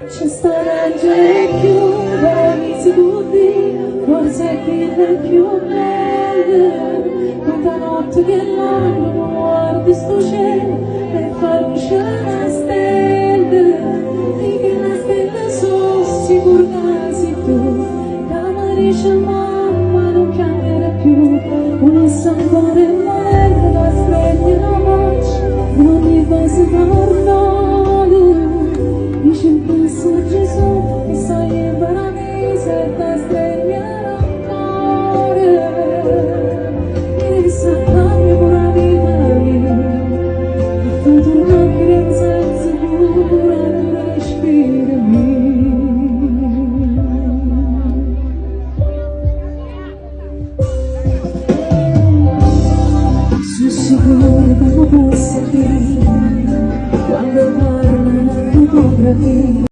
C'è sta leggere più, inizi tutti, forse qui è più bello. Quanta notte che l'anno guardi sto cielo e fa luce una stella. E che una stella sono sicuro che sei tu. La dice mamma non cambierà più, un sapore bello, la sveglia la voce, non mi fa normale. Dice il passaggio